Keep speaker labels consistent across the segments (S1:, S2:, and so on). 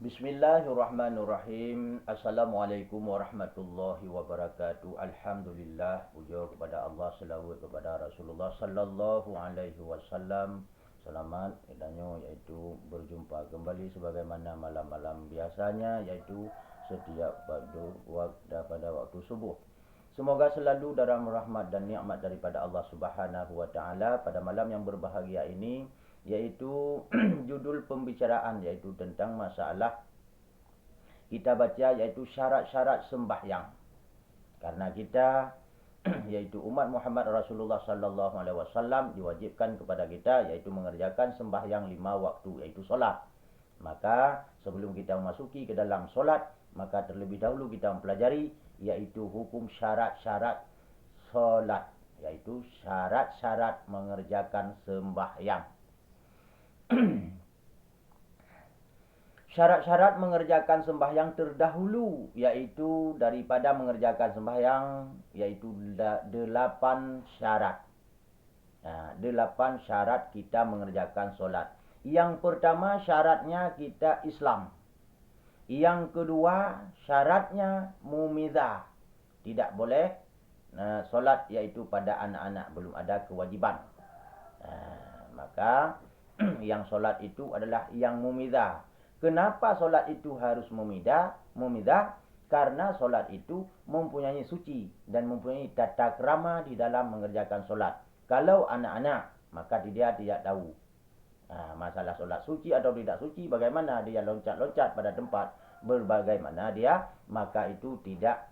S1: Bismillahirrahmanirrahim. Assalamualaikum warahmatullahi wabarakatuh. Alhamdulillah, puja kepada Allah, selawat kepada Rasulullah sallallahu alaihi wasallam. Selamat kedanyo iaitu berjumpa kembali sebagaimana malam-malam biasanya, iaitu setiap pada waktu subuh. Semoga selalu dalam rahmat dan nikmat daripada Allah Subhanahu wa taala pada malam yang berbahagia ini, yaitu judul pembicaraan yaitu tentang masalah kita baca yaitu syarat-syarat sembahyang. Karena kita yaitu umat Muhammad Rasulullah sallallahu alaihi wasallam diwajibkan kepada kita yaitu mengerjakan sembahyang 5 waktu yaitu solat. Maka sebelum kita memasuki ke dalam solat, maka terlebih dahulu kita mempelajari yaitu hukum syarat-syarat solat, yaitu syarat-syarat mengerjakan sembahyang. Syarat-syarat mengerjakan sembahyang terdahulu yaitu daripada mengerjakan sembahyang yaitu 8 syarat. 8 syarat kita mengerjakan solat. Yang pertama syaratnya kita Islam. Yang kedua syaratnya mumidah. Tidak boleh solat yaitu pada anak-anak, belum ada kewajiban. Maka yang solat itu adalah yang mumidah. Kenapa solat itu harus mumidah? Karena solat itu mempunyai suci dan mempunyai tata krama di dalam mengerjakan solat. Kalau anak-anak, maka dia tidak tahu masalah solat suci atau tidak suci, bagaimana dia loncat-loncat pada tempat berbagaimana dia, maka itu tidak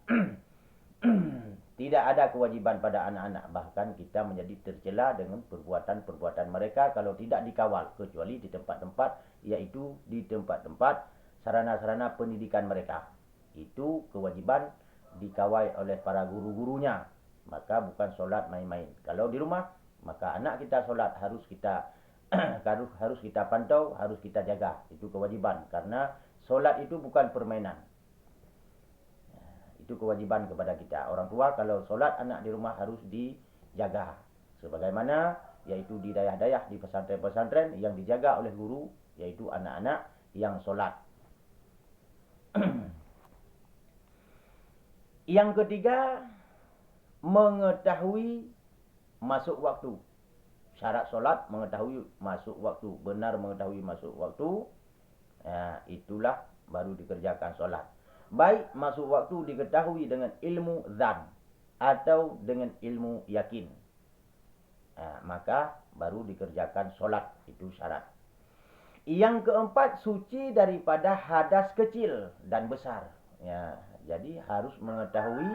S1: tidak ada kewajiban pada anak-anak. Bahkan kita menjadi tercela dengan perbuatan-perbuatan mereka kalau tidak dikawal, kecuali di tempat-tempat, yaitu di tempat-tempat sarana-sarana pendidikan mereka. Itu kewajiban dikawal oleh para guru-gurunya. Maka bukan solat main-main. Kalau di rumah, maka anak kita solat harus kita harus kita pantau, harus kita jaga. Itu kewajiban, karena solat itu bukan permainan. Itu kewajiban kepada kita. Orang tua kalau solat anak di rumah harus dijaga. Sebagaimana yaitu di dayah-dayah, di pesantren-pesantren yang dijaga oleh guru, yaitu anak-anak yang solat. Yang ketiga, mengetahui masuk waktu. Syarat solat mengetahui masuk waktu. Benar mengetahui masuk waktu. Itulah baru dikerjakan solat. Baik masuk waktu diketahui dengan ilmu zan atau dengan ilmu yakin, maka baru dikerjakan solat. Itu syarat. Yang keempat, suci daripada hadas kecil dan besar. Jadi harus mengetahui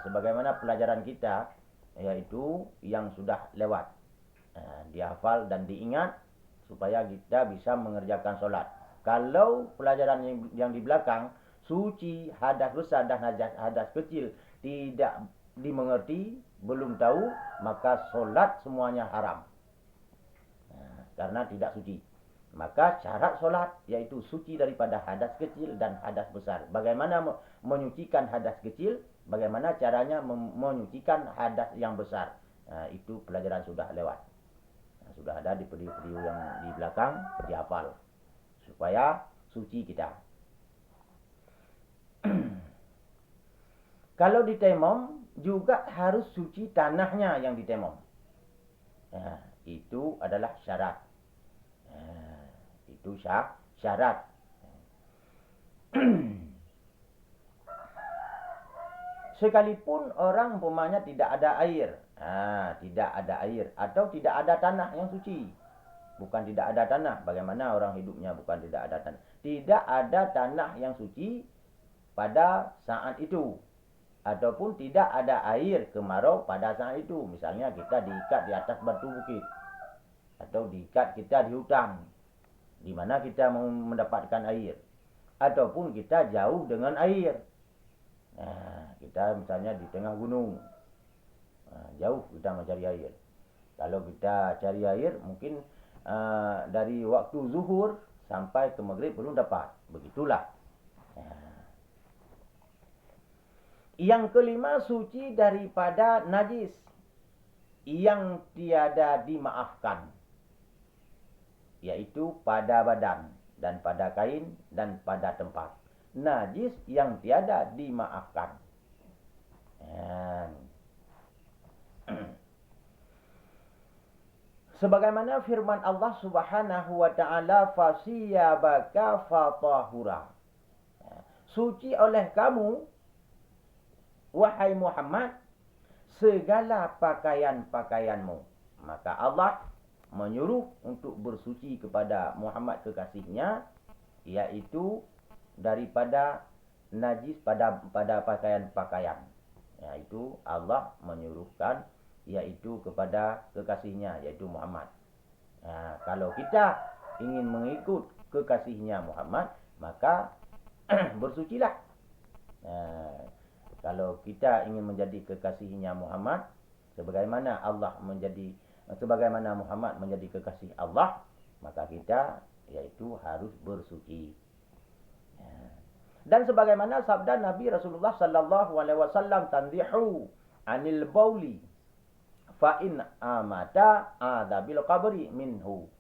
S1: sebagaimana pelajaran kita, yaitu yang sudah lewat, dihafal dan diingat supaya kita bisa mengerjakan solat. Kalau pelajaran yang di belakang, suci, hadas besar dan hadas kecil tidak dimengerti, belum tahu, maka solat semuanya haram. Karena tidak suci. Maka syarat solat yaitu suci daripada hadas kecil dan hadas besar. Bagaimana menyucikan hadas kecil, bagaimana caranya menyucikan hadas yang besar. Itu pelajaran sudah lewat. Sudah ada di video-video yang di belakang, dihafal. Supaya suci kita. Kalau ditemom juga harus suci tanahnya yang ditemom. Itu adalah syarat. Itu syarat. Sekalipun orang umpamanya tidak ada air, tidak ada air atau tidak ada tanah yang suci. Bukan tidak ada tanah. Bagaimana orang hidupnya bukan tidak ada tanah? Tidak ada tanah yang suci pada saat itu. Ataupun tidak ada air kemarau pada saat itu. Misalnya kita diikat di atas batu bukit. Atau diikat kita di hutan. Di mana kita mau mendapatkan air. Ataupun kita jauh dengan air. Kita misalnya di tengah gunung. Jauh kita mencari air. Kalau kita cari air mungkin dari waktu zuhur sampai ke maghrib belum dapat. Begitulah. Yang kelima, suci daripada najis yang tiada dimaafkan, yaitu pada badan. dan pada kain dan pada tempat. Najis yang tiada dimaafkan. Sebagaimana firman Allah Subhanahu wa taala, fasiyabaka fatahura. Suci oleh kamu wahai Muhammad segala pakaian-pakaianmu. Maka Allah menyuruh untuk bersuci kepada Muhammad kekasihnya, yaitu daripada najis pada pakaian-pakaian. Yaitu Allah menyuruhkan yaitu kepada kekasihnya, yaitu Muhammad. Kalau kita ingin mengikut kekasihnya Muhammad, maka bersucilah. Kalau kita ingin menjadi kekasihnya Muhammad, sebagaimana Muhammad menjadi kekasih Allah, maka kita yaitu harus bersuci. Dan sebagaimana sabda Nabi Rasulullah sallallahu alaihi wasallam, tanzihu anil bauli fa in amata adabil qabri minhu.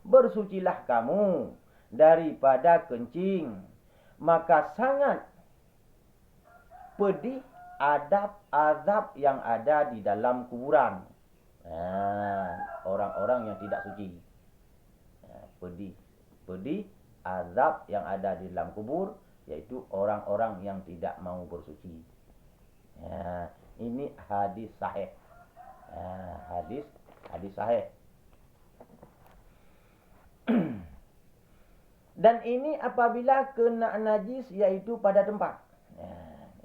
S1: Bersucilah kamu daripada kencing, maka sangat pedih azab yang ada di dalam kuburan. Orang-orang yang tidak suci. Pedih azab yang ada di dalam kubur, yaitu orang-orang yang tidak mau bersuci. Ini hadis sahih. Hadis sahih. Dan ini apabila kena najis, yaitu pada tempat.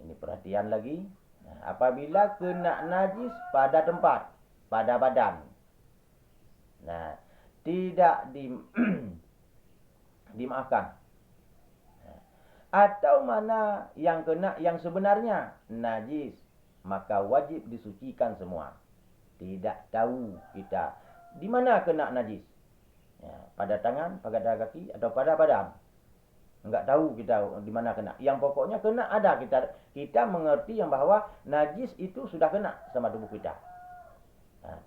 S1: Ini perhatian lagi. Apabila kena najis pada tempat, pada badan. Tidak dimaafkan. Atau mana yang kena yang sebenarnya najis, maka wajib disucikan semua. Tidak tahu kita di mana kena najis. Pada tangan, pada kaki, atau pada badan. Enggak tahu kita di mana kena. Yang pokoknya kena ada. Kita mengerti yang bahwa najis itu sudah kena sama tubuh kita.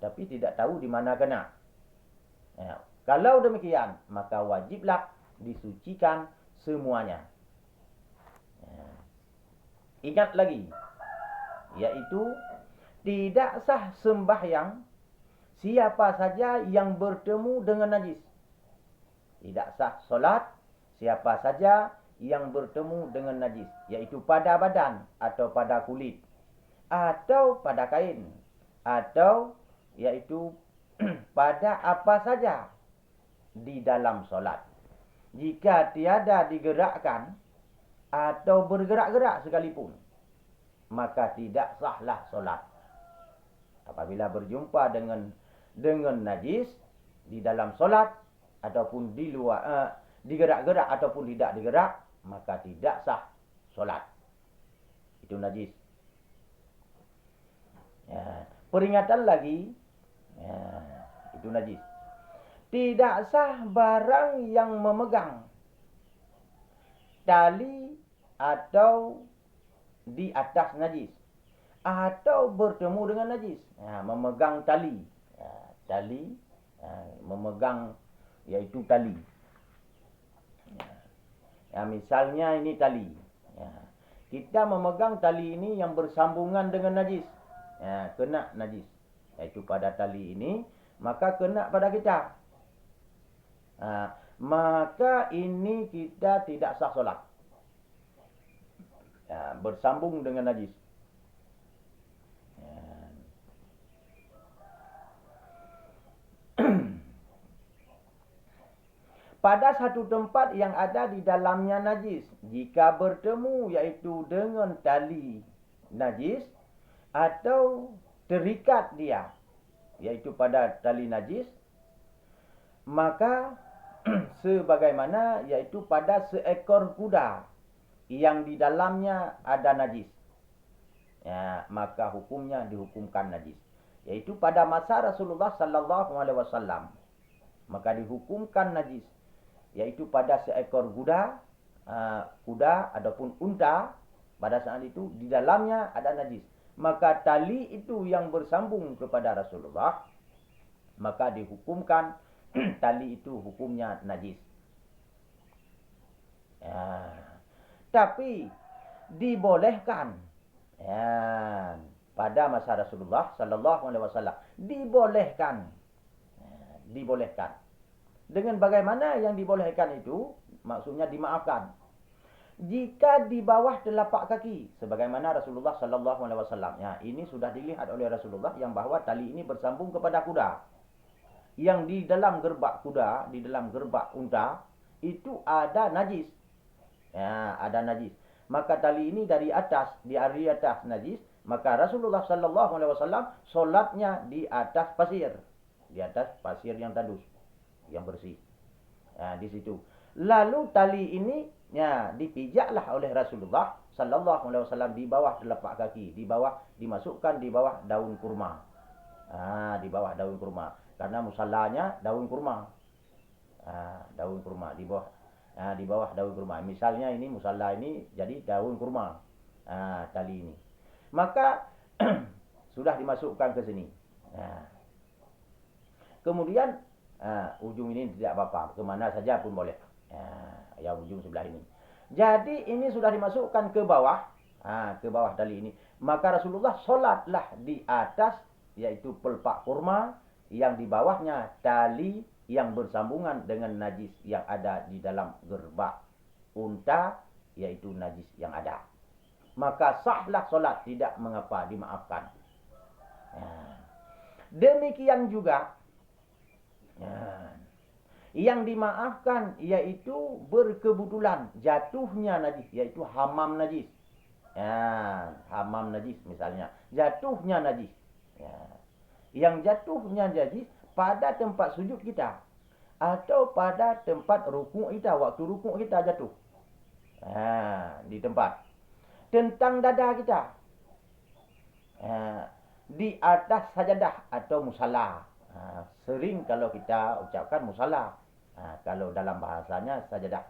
S1: Tapi tidak tahu di mana kena. Kalau demikian, maka wajiblah disucikan semuanya. Ingat lagi, yaitu tidak sah sembahyang siapa saja yang bertemu dengan najis. Tidak sah solat siapa saja yang bertemu dengan najis, yaitu pada badan atau pada kulit atau pada kain, atau yaitu pada apa saja di dalam solat. Jika tiada digerakkan atau bergerak-gerak sekalipun, maka tidak sahlah solat. Apabila berjumpa dengan najis di dalam solat ataupun di luar, digerak-gerak ataupun tidak digerak, maka tidak sah solat. Itu najis. Peringatan lagi, itu najis. Tidak sah barang yang memegang tali atau di atas najis atau bertemu dengan najis. Memegang tali, memegang yaitu tali. Misalnya ini tali. Kita memegang tali ini yang bersambungan dengan najis. Kena najis. Yaitu pada tali ini, maka kena pada kita. Maka ini kita tidak sah solat. Bersambung dengan najis. Pada satu tempat yang ada di dalamnya najis, jika bertemu yaitu dengan tali najis atau terikat dia yaitu pada tali najis, maka sebagaimana yaitu pada seekor kuda yang di dalamnya ada najis, maka hukumnya dihukumkan najis. Yaitu pada masa Rasulullah sallallahu alaihi wasallam, maka dihukumkan najis. Yaitu pada seekor kuda ataupun unta, pada saat itu di dalamnya ada najis. Maka tali itu yang bersambung kepada Rasulullah, maka dihukumkan tali itu hukumnya najis. Ya. Tapi dibolehkan. Ya. Pada masa Rasulullah sallallahu alaihi wasallam dibolehkan. Ya. Dibolehkan. Dengan bagaimana yang dibolehkan itu maksudnya dimaafkan. Jika di bawah telapak kaki sebagaimana Rasulullah sallallahu alaihi wasallam. Ya, ini sudah dilihat oleh Rasulullah yang bahwa tali ini bersambung kepada kuda. Yang di dalam gerbak kuda, di dalam gerbak unta itu ada najis. Ya, ada najis. Maka tali ini dari atas, di atas najis, maka Rasulullah sallallahu alaihi wasallam solatnya di atas pasir. Di atas pasir yang tandus, yang bersih. Ya, di situ. Lalu tali ini ya dipijaklah oleh Rasulullah sallallahu alaihi wasallam di bawah telapak kaki, di bawah dimasukkan di bawah daun kurma. Di bawah daun kurma. Karena musallanya daun kurma. Daun kurma di bawah. Di bawah daun kurma. Misalnya ini musalla ini jadi daun kurma. Tali ini. Maka sudah dimasukkan ke sini. Kemudian ujung ini tidak apa-apa, kemana saja pun boleh. Yang ujung sebelah ini. Jadi ini sudah dimasukkan ke bawah, ke bawah tali ini. Maka Rasulullah solatlah di atas, yaitu pelpak kurma, yang di bawahnya tali yang bersambungan dengan najis yang ada di dalam gerbak unta, yaitu najis yang ada. Maka sahlah solat, tidak mengapa, dimaafkan. Demikian juga yang dimaafkan yaitu berkebetulan jatuhnya najis, yaitu hamam najis. Hamam najis misalnya, jatuhnya najis. Yang jatuhnya najis pada tempat sujud kita atau pada tempat rukuk kita, waktu rukuk kita jatuh. Di tempat tentang dada kita, di atas sajadah atau musalla. Sering kalau kita ucapkan musalla, kalau dalam bahasanya sajadah,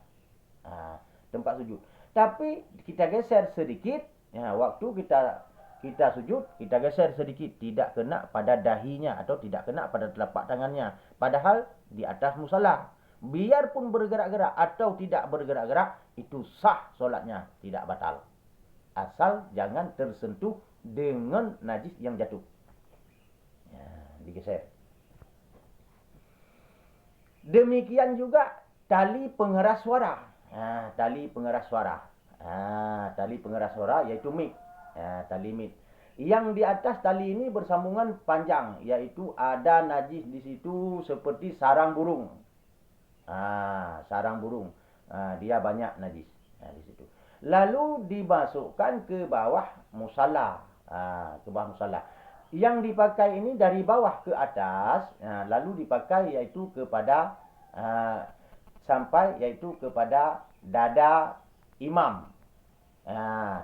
S1: tempat sujud. Tapi kita geser sedikit, waktu kita sujud, kita geser sedikit, tidak kena pada dahinya atau tidak kena pada telapak tangannya. Padahal di atas musalla. Biarpun bergerak-gerak atau tidak bergerak-gerak, itu sah solatnya, tidak batal. Asal jangan tersentuh dengan najis yang jatuh. Digeser. Demikian juga tali pengeras suara. Tali pengeras suara. Tali pengeras suara yaitu mic. Tali mic. Yang di atas tali ini bersambungan panjang, yaitu ada najis di situ seperti sarang burung. Sarang burung. Dia banyak najis di situ. Lalu dimasukkan ke bawah musalla. Ke bawah musalla. Yang dipakai ini dari bawah ke atas, lalu dipakai yaitu kepada sampai yaitu kepada dada imam.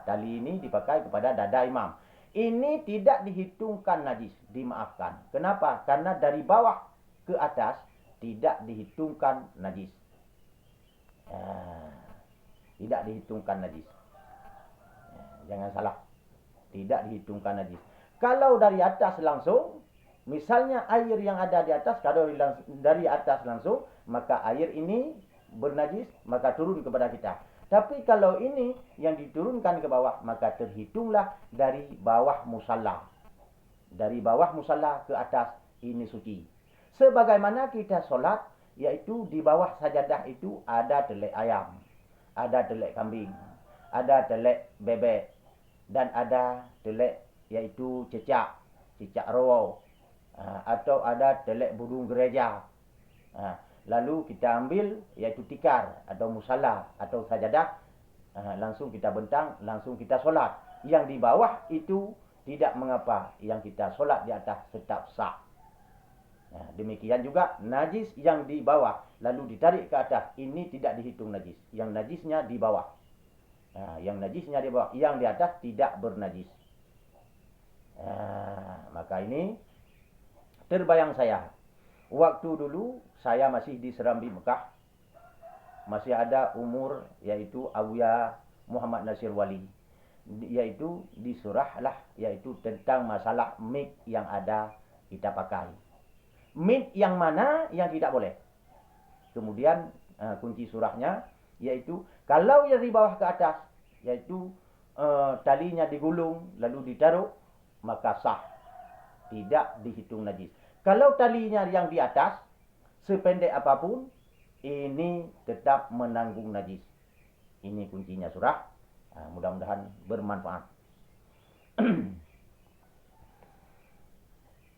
S1: Tali ini dipakai kepada dada imam. Ini tidak dihitungkan najis, dimaafkan. Kenapa? Karena dari bawah ke atas tidak dihitungkan najis. Tidak dihitungkan najis. Jangan salah. Tidak dihitungkan najis. Kalau dari atas langsung, misalnya air yang ada di atas, kalau dari atas langsung, maka air ini bernajis, maka turun kepada kita. Tapi kalau ini yang diturunkan ke bawah, maka terhitunglah dari bawah musalla. Dari bawah musalla ke atas, ini suci. Sebagaimana kita solat, yaitu di bawah sajadah itu ada telek ayam, ada telek kambing, ada telek bebek, dan ada telek yaitu cicak rawau, atau ada telek burung gereja. Lalu kita ambil yaitu tikar atau musalla atau sajadah, langsung kita bentang, langsung kita solat. Yang di bawah itu tidak mengapa, yang kita solat di atas tetap sah. Demikian juga najis yang di bawah lalu ditarik ke atas, ini tidak dihitung najis. Yang najisnya di bawah. Yang najisnya di bawah, yang di atas tidak bernajis. Maka ini terbayang saya, waktu dulu saya masih di Serambi Mekah, masih ada umur yaitu Abuya Muhammad Nasir Wali, yaitu disurahlah yaitu tentang masalah mic yang ada kita pakai. Mic yang mana yang tidak boleh. Kemudian kunci surahnya Yaitu kalau dari bawah ke atas, yaitu talinya digulung lalu ditaruh, maka sah, tidak dihitung najis. Kalau talinya yang di atas, sependek apapun, ini tetap menanggung najis. Ini kuncinya surah. Mudah-mudahan bermanfaat.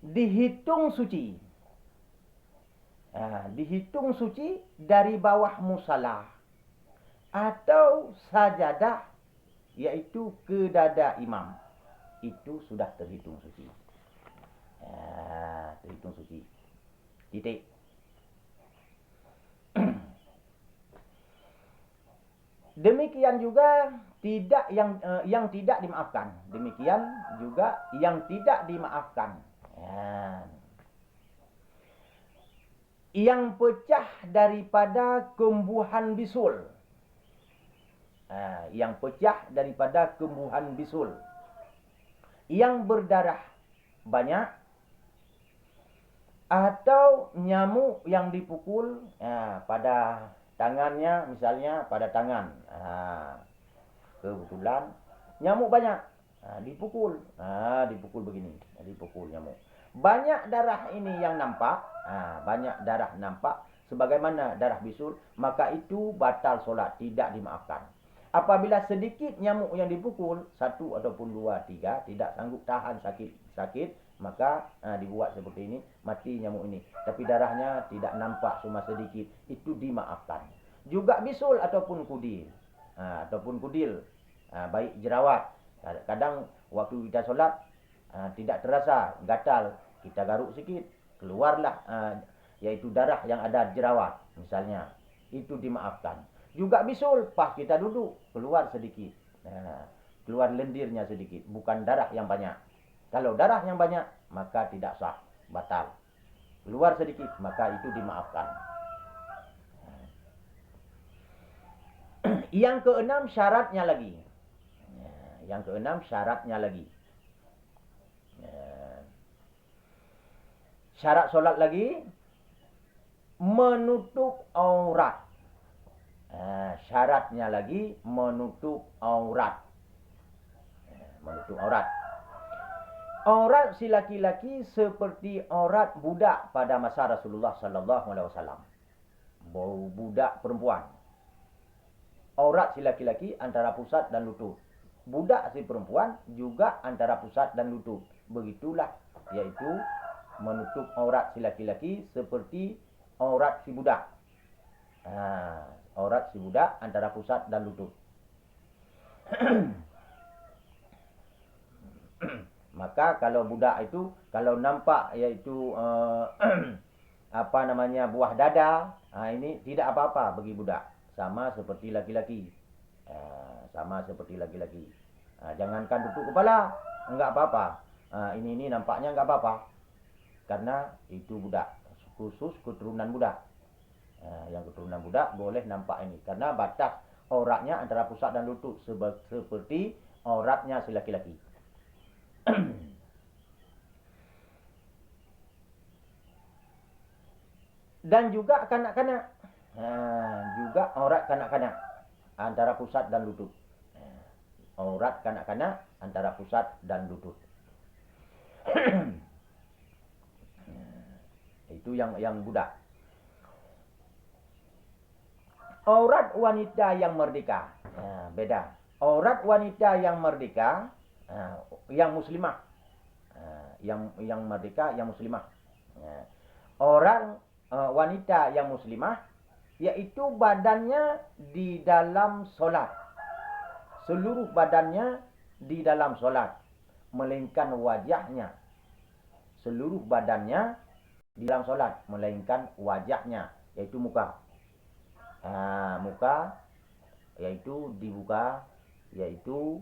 S1: Dihitung suci. Dihitung suci dari bawah musalah atau sajadah, yaitu ke dada imam. Itu sudah terhitung suci. Terhitung suci. Titik. Demikian juga tidak yang tidak dimaafkan. Demikian juga yang tidak dimaafkan. Yang pecah daripada kembuhan bisul. Yang pecah daripada kembuhan bisul. Yang berdarah banyak. Atau nyamuk yang dipukul pada tangannya, misalnya pada tangan. Kebetulan nyamuk banyak. Dipukul. Dipukul begini. Dipukul nyamuk. Banyak darah ini yang nampak. Banyak darah nampak. Sebagaimana darah bisul. Maka itu batal solat. Tidak dimaafkan. Apabila sedikit nyamuk yang dipukul. 1 ataupun 2, 3. Tidak sanggup tahan sakit. Maka dibuat seperti ini. Mati nyamuk ini. Tapi darahnya tidak nampak, cuma sedikit. Itu dimaafkan. Juga bisul ataupun kudil. Ataupun kudil. Baik jerawat. Kadang waktu kita solat tidak terasa gatal. Kita garuk sikit. Keluarlah yaitu darah yang ada jerawat. Misalnya. Itu dimaafkan. Juga bisul. Pas kita duduk. Keluar sedikit. Keluar lendirnya sedikit. Bukan darah yang banyak. Kalau darah yang banyak, maka tidak sah, batal. Keluar sedikit, maka itu dimaafkan. Yang keenam syaratnya lagi. Yang keenam syaratnya lagi. Syarat solat lagi, menutup aurat. Syaratnya lagi, menutup aurat. Menutup aurat. Aurat si laki-laki seperti aurat budak pada masa Rasulullah sallallahu alaihi wasallam. Budak perempuan. Aurat si laki-laki antara pusat dan lutut. Budak si perempuan juga antara pusat dan lutut. Begitulah, yaitu menutup aurat si laki-laki seperti aurat si budak. Aurat si budak antara pusat dan lutut. Maka kalau budak itu, kalau nampak yaitu buah dada, ini tidak apa-apa bagi budak. Sama seperti laki-laki. Sama seperti laki-laki. Jangankan tutup kepala, enggak apa-apa. Ini nampaknya enggak apa-apa. Karena itu budak. Khusus keturunan budak. Yang keturunan budak boleh nampak ini. Karena batas auratnya antara pusat dan lutut. Seperti auratnya si laki-laki. Dan juga kanak-kanak. Juga aurat kanak-kanak antara pusat dan lutut. Aurat kanak-kanak antara pusat dan lutut. Itu yang budak. Aurat wanita yang merdeka. Beda. Aurat wanita yang merdeka, yang muslimah. Yang merdeka, yang muslimah. Orang wanita yang muslimah, yaitu badannya di dalam solat. Seluruh badannya di dalam solat. Melainkan wajahnya. Seluruh badannya di dalam solat. Melainkan wajahnya. Yaitu muka. Muka yaitu dibuka. Yaitu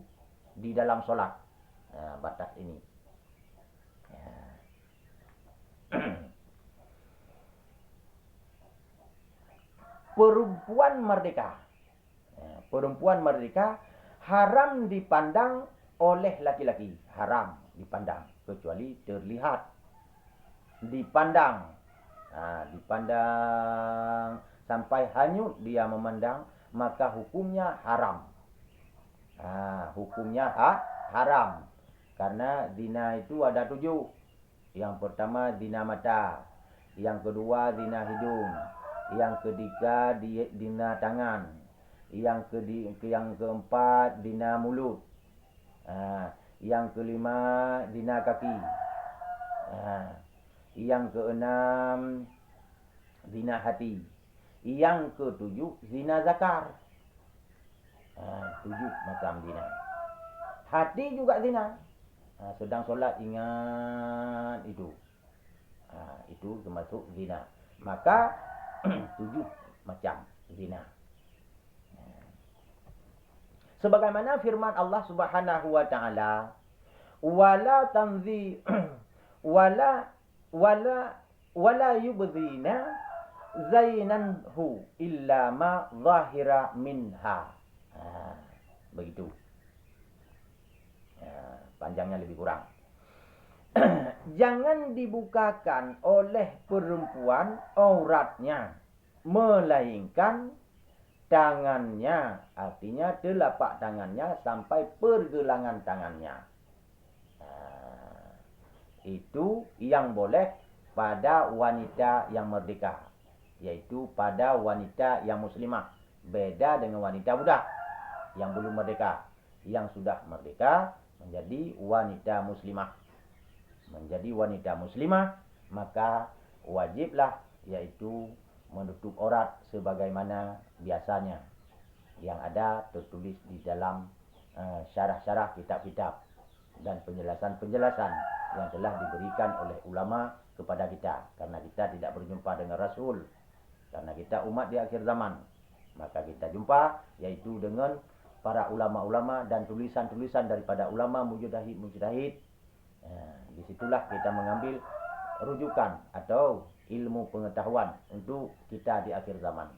S1: di dalam solat. Batas ini. Perempuan merdeka. Perempuan merdeka haram dipandang oleh laki-laki. Haram dipandang. Kecuali terlihat. Dipandang. Dipandang sampai hanyut dia memandang. maka hukumnya haram. Hukumnya haram. Karena zina itu ada 7. Yang pertama zina mata, yang kedua zina hidung, yang ketiga zina tangan, yang keempat zina mulut, yang kelima zina kaki, yang keenam zina hati, yang ketujuh zina zakar. 7 macam zina. Hati juga zina. Sedang solat ingat itu. Itu termasuk zina. Maka 7 macam zina. Sebagaimana firman Allah Subhanahu wa taala, wala tanzi wala yubdhina zainanhu illa ma zahira minha. Begitu. Panjangnya lebih kurang. Jangan dibukakan oleh perempuan auratnya, melainkan tangannya, artinya telapak tangannya sampai pergelangan tangannya. Itu yang boleh pada wanita yang merdeka, yaitu pada wanita yang muslimah. Beda dengan wanita budak yang belum merdeka. Yang sudah merdeka menjadi wanita muslimah. Menjadi wanita muslimah, maka wajiblah yaitu menutup aurat sebagaimana biasanya yang ada tertulis di dalam syarah-syarah kitab-kitab dan penjelasan-penjelasan yang telah diberikan oleh ulama kepada kita, karena kita tidak berjumpa dengan Rasul, karena kita umat di akhir zaman. Maka kita jumpa yaitu dengan para ulama-ulama dan tulisan-tulisan daripada ulama mujtahid. Disitulah kita mengambil rujukan atau ilmu pengetahuan untuk kita di akhir zaman.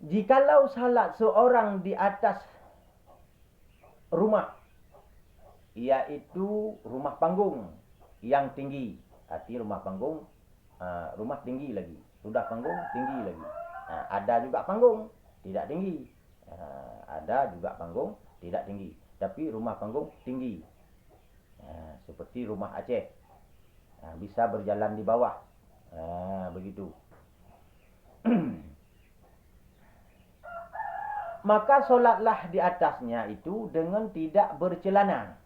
S1: Jikalau salat seorang di atas rumah, yaitu rumah panggung yang tinggi, arti rumah panggung, rumah tinggi lagi, sudah panggung tinggi lagi. Ada juga panggung tidak tinggi, ada juga panggung tidak tinggi, tapi rumah panggung tinggi, seperti rumah Aceh, bisa berjalan di bawah, begitu. Maka solatlah di atasnya itu dengan tidak bercelana.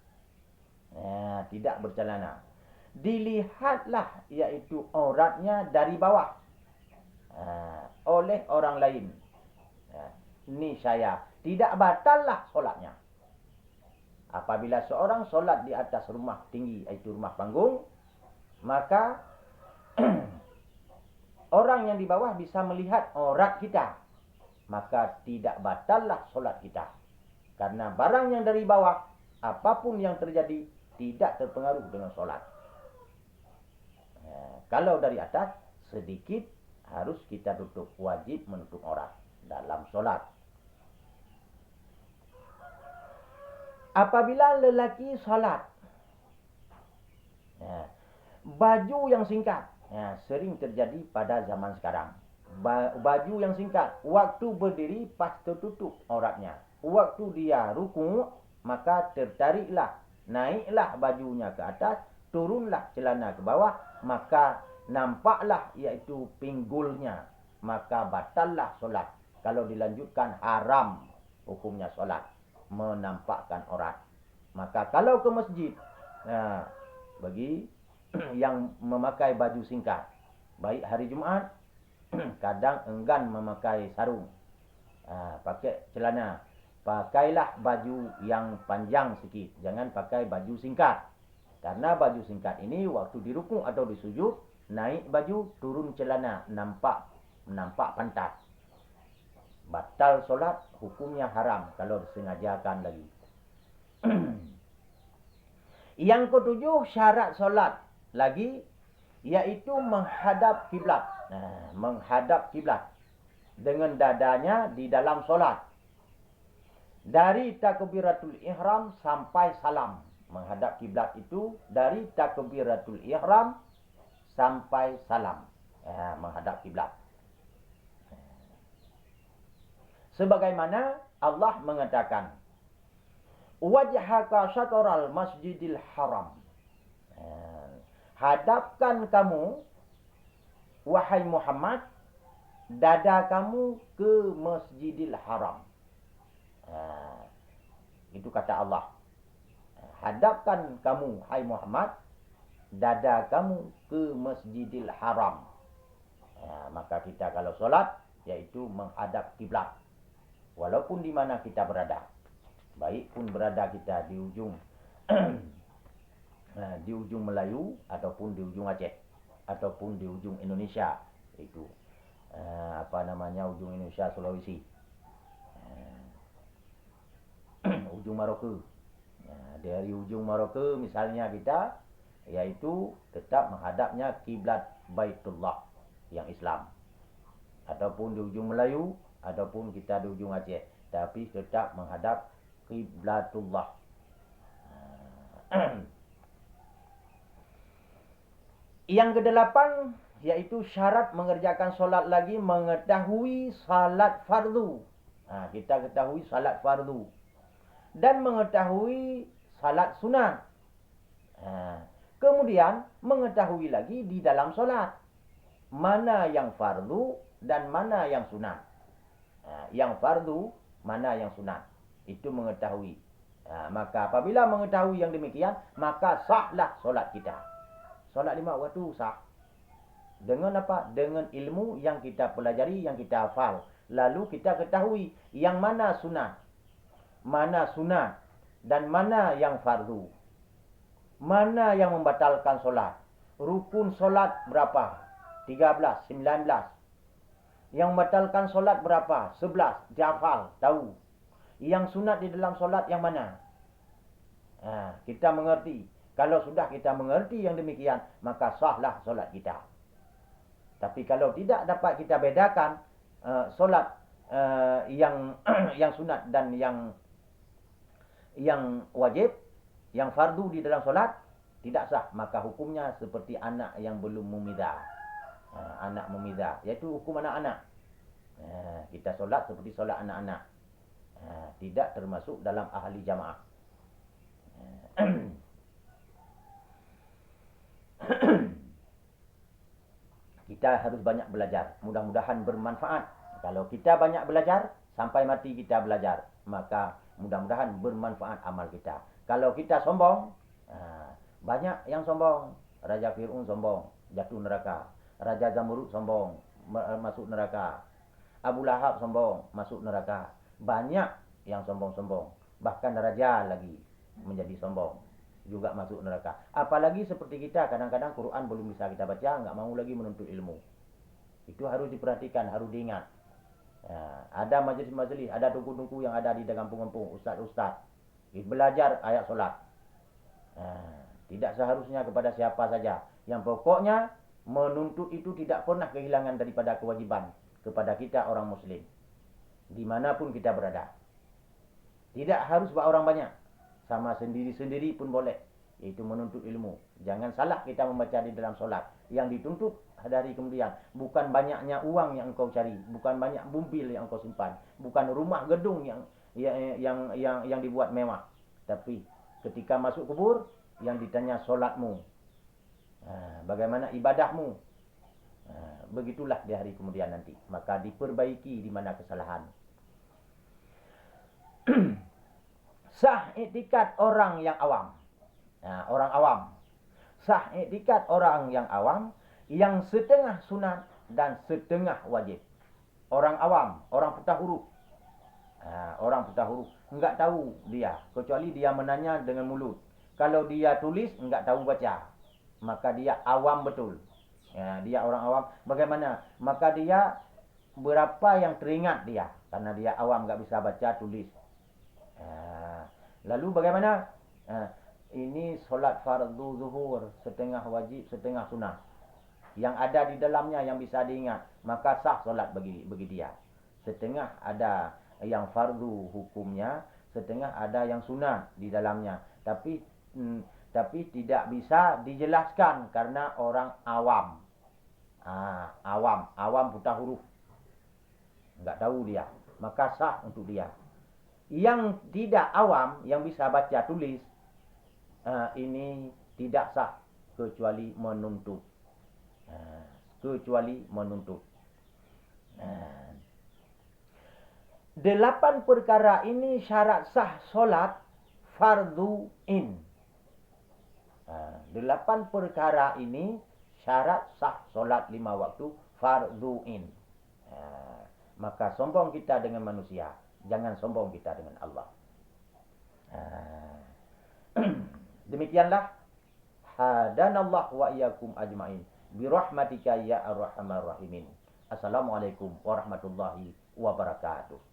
S1: Tidak bercelana. Dilihatlah yaitu auratnya dari bawah oleh orang lain. Niscaya tidak batallah solatnya. Apabila seorang solat di atas rumah tinggi, yaitu rumah panggung, maka orang yang di bawah bisa melihat aurat kita. Maka tidak batallah solat kita. Karena barang yang dari bawah, apapun yang terjadi, tidak terpengaruh dengan solat. Kalau dari atas, sedikit harus kita tutup, wajib menutup aurat dalam solat. Apabila lelaki solat, baju yang singkat, sering terjadi pada zaman sekarang. Baju yang singkat, waktu berdiri pas tertutup auratnya. Waktu dia ruku', maka tertariklah, naiklah bajunya ke atas, turunlah celana ke bawah, maka nampaklah iaitu pinggulnya, maka batallah solat. Kalau dilanjutkan haram hukumnya solat, menampakkan aurat. Maka kalau ke masjid, bagi yang memakai baju singkat, baik hari Jumaat, kadang enggan memakai sarung, pakai celana, pakailah baju yang panjang sikit, jangan pakai baju singkat. Karena baju singkat ini waktu dirukuk atau disujud, naik baju, turun celana, nampak pantat. Batal solat, hukumnya haram kalau disengajakan lagi. Yang ketujuh syarat solat lagi, yaitu menghadap kiblat. Menghadap kiblat dengan dadanya di dalam solat. Dari takbiratul ihram sampai salam. Menghadap kiblat itu dari takbiratul ihram sampai salam. Menghadap kiblat. Sebagaimana Allah mengatakan, wajhaka syatral masjidil haram. Hadapkan kamu, wahai Muhammad, dada kamu ke Masjidil Haram. Itu kata Allah. Hadapkan kamu, hai Muhammad, dada kamu ke Masjidil Haram. Maka kita kalau solat, yaitu menghadap kiblat. Walaupun di mana kita berada. Baik pun berada kita di ujung di ujung Melayu, ataupun di ujung Aceh, ataupun di ujung Indonesia. Itu ujung Indonesia, Sulawesi, ujung Maroke. Dari ujung Maroke misalnya kita, yaitu tetap menghadapnya kiblat Baitullah yang Islam, ataupun di ujung Melayu, ataupun kita di ujung Aceh, tapi tetap menghadap kiblatullah. Yang kedelapan, yaitu syarat mengerjakan solat lagi, mengetahui salat fardu. Kita ketahui salat fardu. Dan mengetahui salat sunat. Kemudian, mengetahui lagi di dalam solat, mana yang fardu dan mana yang sunat. Yang fardu, mana yang sunat. Itu mengetahui. Maka apabila mengetahui yang demikian, maka sahlah solat kita. Solat 5 waktu sah. Dengan apa? Dengan ilmu yang kita pelajari, yang kita hafal. Lalu kita ketahui yang mana sunat, dan mana yang fardu. Mana yang membatalkan solat. Rukun solat berapa? 13, 19. Yang membatalkan solat berapa? 11. Dihafal, tahu. Yang sunat di dalam solat yang mana? Kita mengerti. Kalau sudah kita mengerti yang demikian, maka sahlah solat kita. Tapi kalau tidak dapat kita bedakan solat yang yang sunat dan yang wajib, yang fardu di dalam solat, tidak sah. Maka hukumnya seperti anak yang belum memizah. Anak memizah, yaitu hukum anak-anak. Kita solat seperti solat anak-anak. Tidak termasuk dalam ahli jamaah. Kita harus banyak belajar. Mudah-mudahan bermanfaat. Kalau kita banyak belajar, sampai mati kita belajar, maka mudah-mudahan bermanfaat amal kita. Kalau kita sombong, banyak yang sombong. Raja Fir'aun sombong, jatuh neraka. Raja Zamrud sombong, masuk neraka. Abu Lahab sombong, masuk neraka. Banyak yang sombong-sombong. Bahkan raja lagi menjadi sombong, juga masuk neraka. Apalagi seperti kita, kadang-kadang Quran belum bisa kita baca, nggak mau lagi menuntut ilmu. Itu harus diperhatikan, harus diingat. Ada majelis-majelis, ada tungku-tungku yang ada di kampung-kampung, ustaz-ustaz, belajar ayat solat. Tidak seharusnya kepada siapa saja. Yang pokoknya menuntut itu tidak pernah kehilangan daripada kewajiban kepada kita orang muslim, dimanapun kita berada. Tidak harus orang banyak, sama sendiri-sendiri pun boleh, yaitu menuntut ilmu. Jangan salah kita membaca di dalam solat. Yang dituntut dari kemudian bukan banyaknya uang yang engkau cari, bukan banyak mobil yang engkau simpan, bukan rumah gedung yang dibuat mewah, tapi ketika masuk kubur yang ditanya solatmu, bagaimana ibadahmu. Begitulah di hari kemudian nanti, maka diperbaiki di mana kesalahan. Sah i'tikad orang yang awam. Orang awam. Sah i'tikad orang yang awam, yang setengah sunat dan setengah wajib. Orang awam, orang buta huruf. Orang buta huruf, enggak tahu dia, kecuali dia menanya dengan mulut. Kalau dia tulis, enggak tahu baca, maka dia awam betul. Dia orang awam. Bagaimana? Maka dia berapa yang teringat dia, karena dia awam, enggak bisa baca tulis. Lalu bagaimana? Ini solat fardu zuhur, setengah wajib, setengah sunat. Yang ada di dalamnya yang bisa diingat, maka sah solat bagi dia. Setengah ada yang fardu hukumnya, setengah ada yang sunat di dalamnya. Tapi tidak bisa dijelaskan karena orang awam. Awam buta huruf, enggak tahu dia. maka sah untuk dia. Yang tidak awam, yang bisa baca tulis, ini tidak sah kecuali menuntut. Kecuali menuntut. 8 perkara ini syarat sah solat fardu in. 8 perkara ini syarat sah solat 5 waktu fardu in. Maka sombong kita dengan manusia, jangan sombong kita dengan Allah. Demikianlah hadanallah wa iyyakum ajmain birahmatika ya arhamar rahimin. Assalamualaikum warahmatullahi wabarakatuh.